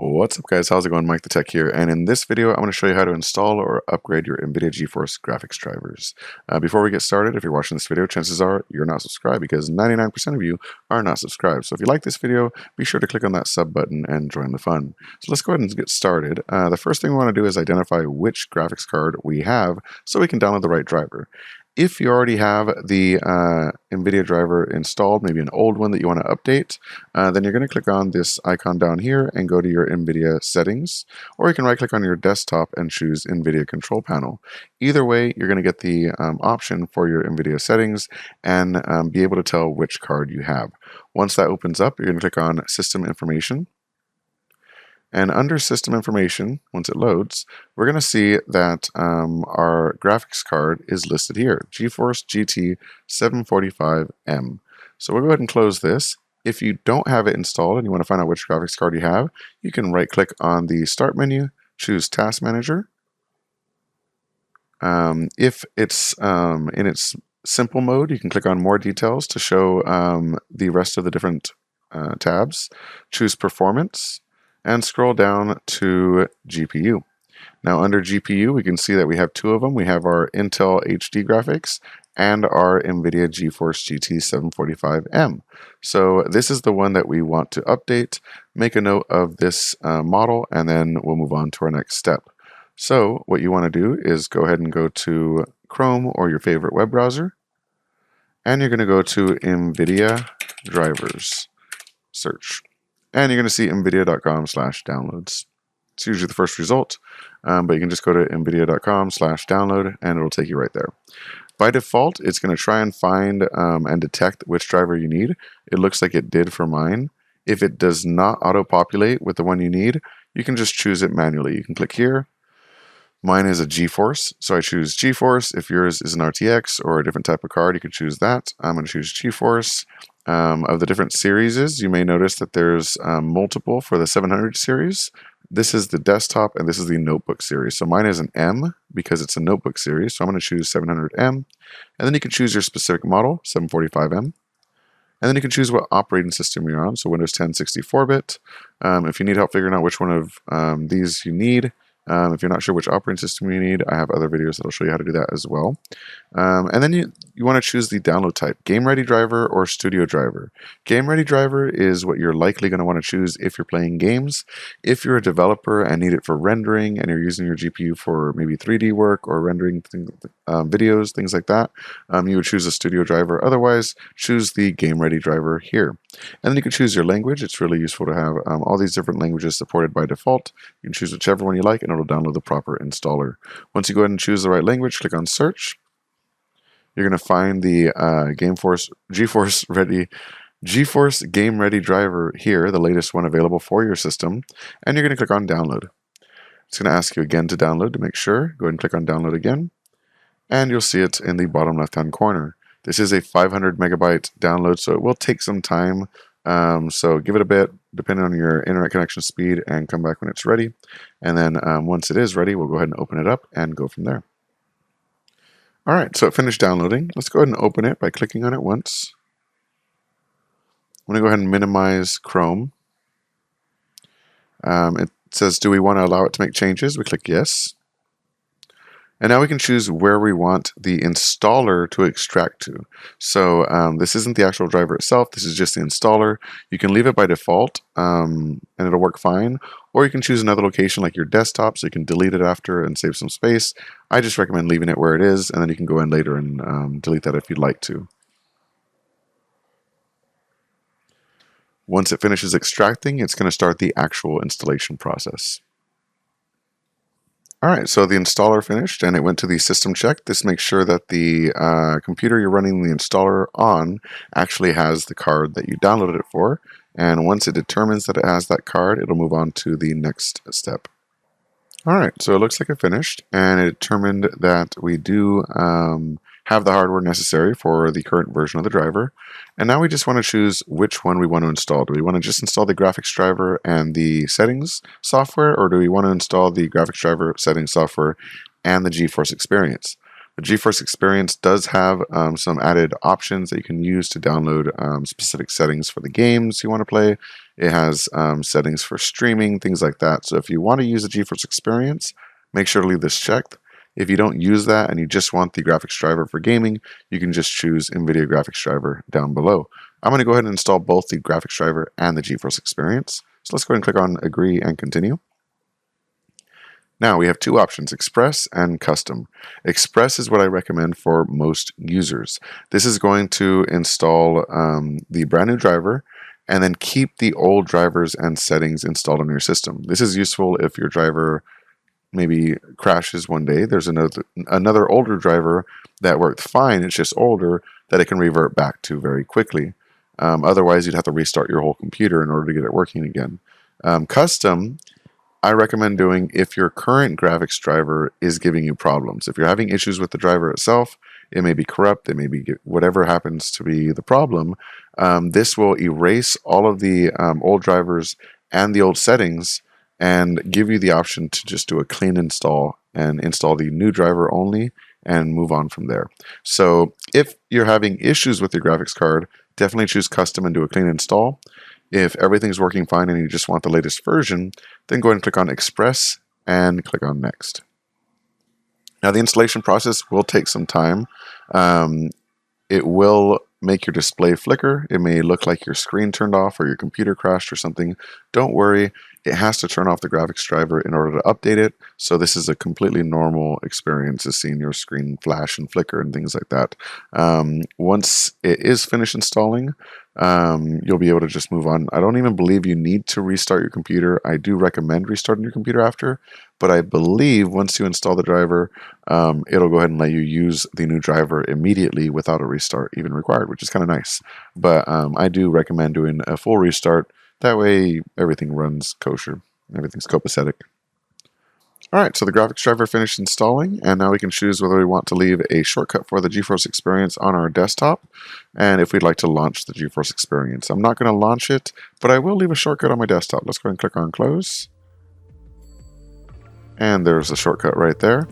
What's up guys, how's it going? MikeTheTech here, and in this video I'm going to show you how to install or upgrade your Nvidia GeForce graphics drivers. Before we get started, if you're watching this video, chances are you're not subscribed because 99% of you are not subscribed. So if you like this video, be sure to click on that sub button and join the fun. So let's go ahead and get started. The first thing we want to do is identify which graphics card we have so we can download the right driver. If you already have the NVIDIA driver installed, maybe an old one that you want to update, then you're going to click on this icon down here and go to your NVIDIA Settings, or you can right-click on your desktop and choose NVIDIA Control Panel. Either way, you're going to get the option for your NVIDIA Settings and be able to tell which card you have. Once that opens up, you're going to click on System Information. And under System Information, once it loads, we're going to see that our graphics card is listed here, GeForce GT 745M. So we'll go ahead and close this. If you don't have it installed and you want to find out which graphics card you have, you can right-click on the Start menu, choose Task Manager. If it's in its simple mode, you can click on More Details to show the rest of the different tabs. Choose Performance, and scroll down to GPU. Now under GPU, we can see that we have two of them. We have our Intel HD graphics and our Nvidia GeForce GT 745M. So this is the one that we want to update. Make a note of this model, and then we'll move on to our next step. So what you want to do is go ahead and go to Chrome or your favorite web browser, and you're going to go to Nvidia Drivers, search. And you're going to see nvidia.com/downloads. It's usually the first result, but you can just go to nvidia.com/download and it'll take you right there. By default, it's going to try and find and detect which driver you need. It looks like it did for mine. If it does not auto-populate with the one you need, you can just choose it manually. You can click here. Mine is a GeForce, so I choose GeForce. If yours is an RTX or a different type of card, you can choose that. I'm going to choose GeForce. Of the different series, you may notice that there's multiple for the 700 series. This is the desktop and this is the notebook series. So mine is an M because it's a notebook series. So I'm going to choose 700M. And then you can choose your specific model, 745M. And then you can choose what operating system you're on. So Windows 10 64-bit. If you need help figuring out which one of these you need, if you're not sure which operating system you need, I have other videos that'll show you how to do that as well. And then you want to choose the download type, Game Ready Driver or Studio Driver. Game Ready Driver is what you're likely going to want to choose if you're playing games. If you're a developer and need it for rendering and you're using your GPU for maybe 3D work or rendering videos, things like that, you would choose a Studio Driver. Otherwise, choose the Game Ready Driver here. And then you can choose your language. It's really useful to have all these different languages supported by default. You can choose whichever one you like and it'll download the proper installer. Once you go ahead and choose the right language, click on Search. You're going to find the GeForce Game Ready Driver here, the latest one available for your system, and you're going to click on Download. It's going to ask you again to download to make sure. Go ahead and click on Download again, and you'll see it in the bottom left-hand corner. This is a 500 megabyte download, so it will take some time. So give it a bit, depending on your internet connection speed, and come back when it's ready. And then once it is ready, we'll go ahead and open it up and go from there. All right, so it finished downloading. Let's go ahead and open it by clicking on it once. I'm going to go ahead and minimize Chrome. It says, do we want to allow it to make changes? We click yes. And now we can choose where we want the installer to extract to. So this isn't the actual driver itself, this is just the installer. You can leave it by default and it'll work fine. Or you can choose another location like your desktop so you can delete it after and save some space. I just recommend leaving it where it is, and then you can go in later and delete that if you'd like to. Once it finishes extracting, it's going to start the actual installation process. Alright, so the installer finished and it went to the system check. This makes sure that the computer you're running the installer on actually has the card that you downloaded it for. And once it determines that it has that card, it'll move on to the next step. Alright, so it looks like it finished and it determined that we do have the hardware necessary for the current version of the driver. And now we just want to choose which one we want to install. Do we want to just install the graphics driver and the settings software, or do we want to install the graphics driver, settings software, and the GeForce Experience? The GeForce Experience does have some added options that you can use to download specific settings for the games you want to play. It has settings for streaming, things like that. So if you want to use the GeForce Experience, make sure to leave this checked. If you don't use that and you just want the graphics driver for gaming, you can just choose Nvidia graphics driver down below. I'm going to go ahead and install both the graphics driver and the GeForce Experience. So let's go ahead and click on agree and continue. Now we have two options, Express and Custom. Express is what I recommend for most users. This is going to install the brand new driver and then keep the old drivers and settings installed on your system. This is useful if your driver maybe crashes one day. There's another older driver that worked fine, it's just older, that it can revert back to very quickly. Otherwise, you'd have to restart your whole computer in order to get it working again. Custom, I recommend doing if your current graphics driver is giving you problems. If you're having issues with the driver itself, it may be corrupt, it may be whatever happens to be the problem. This will erase all of the old drivers and the old settings and give you the option to just do a clean install and install the new driver only and move on from there. So if you're having issues with your graphics card, definitely choose Custom and do a clean install. If everything's working fine and you just want the latest version, then go ahead and click on Express and click on Next. Now the installation process will take some time. It will make your display flicker. It may look like your screen turned off or your computer crashed or something. Don't worry, it has to turn off the graphics driver in order to update it. So this is a completely normal experience of seeing your screen flash and flicker and things like that. Once it is finished installing, you'll be able to just move on. I don't even believe you need to restart your computer. I do recommend restarting your computer after, but I believe once you install the driver, it'll go ahead and let you use the new driver immediately without a restart even required, which is kind of nice. But I do recommend doing a full restart. That way everything runs kosher, everything's copacetic. Alright, so the graphics driver finished installing, and now we can choose whether we want to leave a shortcut for the GeForce Experience on our desktop, and if we'd like to launch the GeForce Experience. I'm not going to launch it, but I will leave a shortcut on my desktop. Let's go ahead and click on Close. And there's the shortcut right there.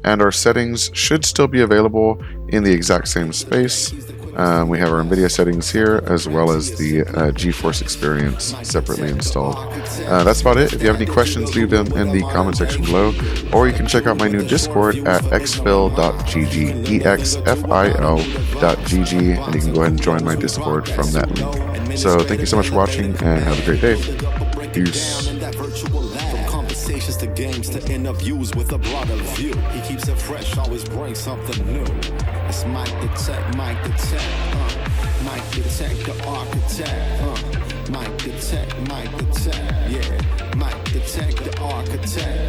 And our settings should still be available in the exact same space. We have our Nvidia settings here, as well as the GeForce Experience separately installed. That's about it. If you have any questions, leave them in the comment section below, or you can check out my new Discord at exfil.gg, exfil.gg, and you can go ahead and join my Discord from that link. So thank you so much for watching, and have a great day. Peace. Conversations to games to interviews with a broader view. He keeps it fresh, always brings something new. It's MikeTheTech, MikeTheTech, MikeTheTech, the architect, MikeTheTech, MikeTheTech, yeah, MikeTheTech, the architect.